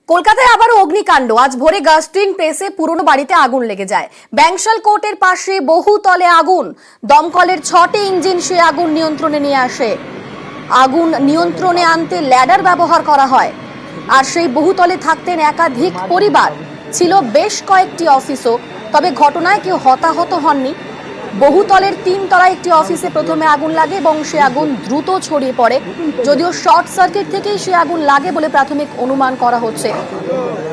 কলকাতায় আবারও অগ্নিকাণ্ড। আজ ভোরে গাস্টিন প্রেসে পুরনো বাড়িতে আগুন লেগে যায়। ব্যাংশাল কোর্টের পাশে বহুতলে আগুন। দমকলের 6টি ইঞ্জিন সে আগুন নিয়ন্ত্রণে নিয়ে আসে। আগুন নিয়ন্ত্রণে আনতে ল্যাডার ব্যবহার করা হয়। আর সেই বহুতলে থাকতেন একাধিক পরিবার, ছিল বেশ কয়েকটি অফিসও। তবে ঘটনায় কেউ হতাহত হননি। বহুতলের 3 তলায় একটি অফিসে প্রথমে আগুন লাগে এবং সে আগুন দ্রুত ছড়িয়ে পড়ে। যদিও শর্ট সার্কিট থেকেই সে আগুন লাগে বলে প্রাথমিক অনুমান করা হচ্ছে।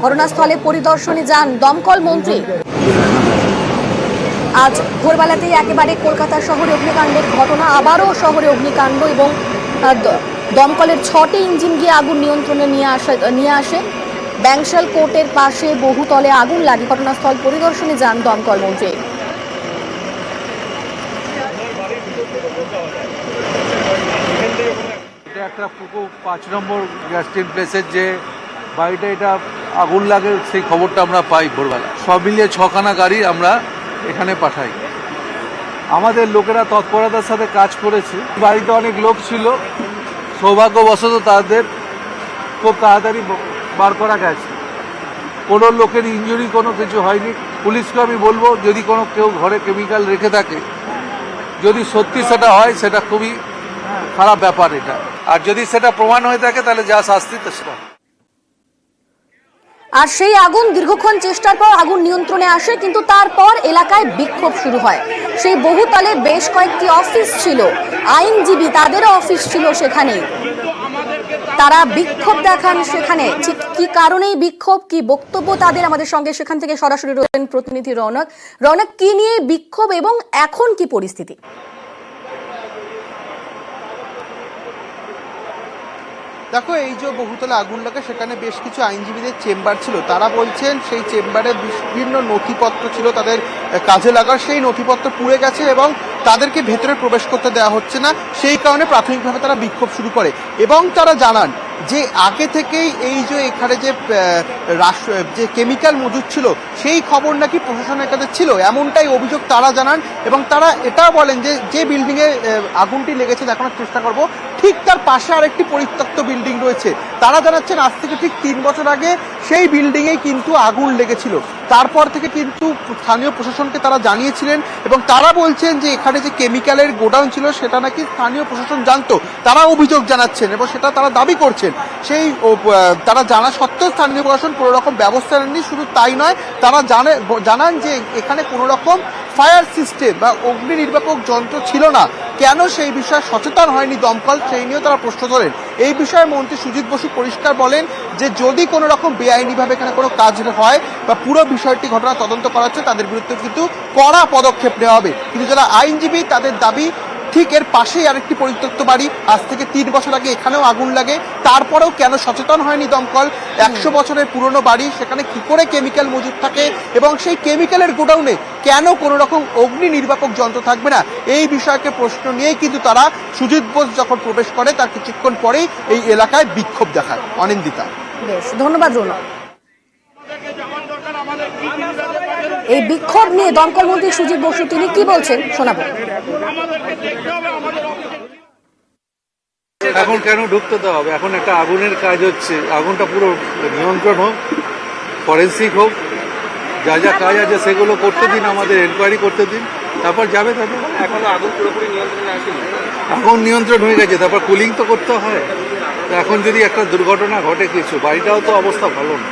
ঘটনাস্থলে পরিদর্শনে যান দমকল মন্ত্রী। আজ ভোরবেলাতেই একেবারে কলকাতা শহরে অগ্নিকাণ্ডের ঘটনা। আবারও শহরে অগ্নিকাণ্ড এবং দমকলের 6টি ইঞ্জিন গিয়ে আগুন নিয়ন্ত্রণে নিয়ে আসে। ব্যাংশাল কোর্টের পাশে বহুতলে আগুন লাগে। ঘটনাস্থল পরিদর্শনে যান দমকল মন্ত্রী। এটা একটা পুকো 5 নম্বর গাস্টিন প্লেসের যে বাড়িটা এটা আগুন লাগে সেই খবরটা আমরা পাই ভোরবেলা। সব মিলিয়ে 6খানা গাড়ি আমরা এখানে পাঠাই। আমাদের লোকেরা তৎপরতার সাথে কাজ করেছে। বাড়িতে অনেক লোক ছিল, সৌভাগ্যবশত তাদের খুব তাড়াতাড়ি বার করা গেছে। কোনো লোকের ইনজুরি কোনো কিছু হয়নি। পুলিশকে আমি বলবো, যদি কেউ ঘরে কেমিক্যাল রেখে থাকে, যদি সত্যি সেটা হয়, সেটা খুবই খারাপ ব্যাপার এটা। আর যদি সেটা প্রমাণ হয়ে থাকে তাহলে যা শাস্তি সেটা। আর সেই আগুন দীর্ঘক্ষণ চেষ্টার পর আগুন নিয়ন্ত্রণে আসে, কিন্তু তারপর এলাকায় বিক্ষোভ শুরু হয়। সেই বহুতলে বেশ কয়েকটি অফিস ছিল, আইনজীবী তাদেরও অফিস ছিল সেখানে। তারা বিক্ষোভ দেখান সেখানে। ঠিক কি কারণেই বিক্ষোভ, কি বক্তব্য তাদের, আমাদের সঙ্গে সেখান থেকে সরাসরি রয়েছেন প্রতিনিধি রৌনক। রৌনক, কি নিয়ে বিক্ষোভ এবং এখন কি পরিস্থিতি? দেখো, এই যে বহুতলে আগুন লাগে সেখানে বেশ কিছু আইনজীবীদের চেম্বার ছিল। তারা বলছেন সেই চেম্বারে বিভিন্ন নথিপত্র ছিল তাদের কাজে লাগার, সেই নথিপত্র পুড়ে গেছে এবং তাদেরকে ভেতরে প্রবেশ করতে দেওয়া হচ্ছে না। সেই কারণে প্রাথমিকভাবে তারা বিক্ষোভ শুরু করে এবং তারা জানান যে আগে থেকেই এই যে এখানে যে কেমিক্যাল মজুদ ছিল সেই খবর নাকি প্রশাসনের কাছে ছিল, এমনটাই অভিযোগ তারা জানান। এবং তারা এটাও বলেন যে বিল্ডিংয়ে আগুনটি লেগেছে দেখানোর চেষ্টা করব, ঠিক তার পাশে আরেকটি পরিত্যক্ত বিল্ডিং রয়েছে। তারা জানাচ্ছেন আজ থেকে ঠিক 3 বছর আগে সেই বিল্ডিংয়েই কিন্তু আগুন লেগেছিল। তারপর থেকে কিন্তু স্থানীয় প্রশাসনকে তারা জানিয়েছিলেন এবং তারা বলছেন যে এখানে যে কেমিক্যালের গোডাউন ছিল সেটা নাকি স্থানীয় প্রশাসন জানতো। তারা অভিযোগ জানাচ্ছেন এবং সেটা তারা দাবি করছেন। সেই তারা জানা সত্ত্বেও স্থানীয় প্রশাসন কোনো রকম ব্যবস্থা নেননি। শুধু তাই নয়, তারা জানান যে এখানে কোনো রকম ফায়ার সিস্টেম বা অগ্নি নির্বাপক যন্ত্র ছিল না। কেন সেই বিষয়ে সচেতন হয়নি দমকল, সেই নিয়েও তারা প্রশ্ন তোলেন। এই বিষয়ে মন্ত্রী সুজিত বসু পরিষ্কার বলেন যে যদি কোনো রকম বেআইনিভাবে এখানে কোনো কাজ হয় বা পুরো বিষয়টি ঘটনা তদন্ত করা হচ্ছে, তাদের বিরুদ্ধে কিন্তু কড়া পদক্ষেপ নেওয়া হবে। কিন্তু যারা আইনজীবী তাদের দাবি ঠিক এর পাশেই আরেকটি পরিত্যক্ত বাড়ি, আজ থেকে 3 বছর আগে এখানেও আগুন লাগে। তারপরেও কেন সচেতন হয়নি দমকল? 100 বছরের পুরনো বাড়ি, সেখানে কি করে কেমিক্যাল মজুদ থাকে এবং সেই কেমিক্যালের গোডাউনে কেন কোনো রকম অগ্নি নির্বাপক যন্ত্র থাকবে না? এই বিষয়কে প্রশ্ন নিয়েই কিন্তু তারা সুজিত বোস যখন প্রবেশ করে তার কিছুক্ষণ পরেই এই এলাকায় বিক্ষোভ দেখায়। অনিন্দিতা, বেশ ধন্যবাদ রৌনক। এই বিক্ষোভ নিয়ে দমকল মন্ত্রী সুজিত বসু তিনি কি বলছেন শোনাবো। এখন কেন ঢুকতে দেওয়া হবে? এখন একটা আগুনের কাজ হচ্ছে, আগুনটা পুরো নিয়ন্ত্রণ হোক, ফরেন্সিক হোক, যা যা কাজ আছে সেগুলো করতে দিন, আমাদের এনকোয়ারি করতে দিন, তারপর যাবে। তারপর এখনো আগুন পুরোপুরি নিয়ন্ত্রণে আসেনি। আগুন নিয়ন্ত্রণ হয়ে গেছে, তারপর কুলিং তো করতে হয়। এখন যদি একটা দুর্ঘটনা ঘটে কিছু, বাড়িটাও তো অবস্থা ভালো না।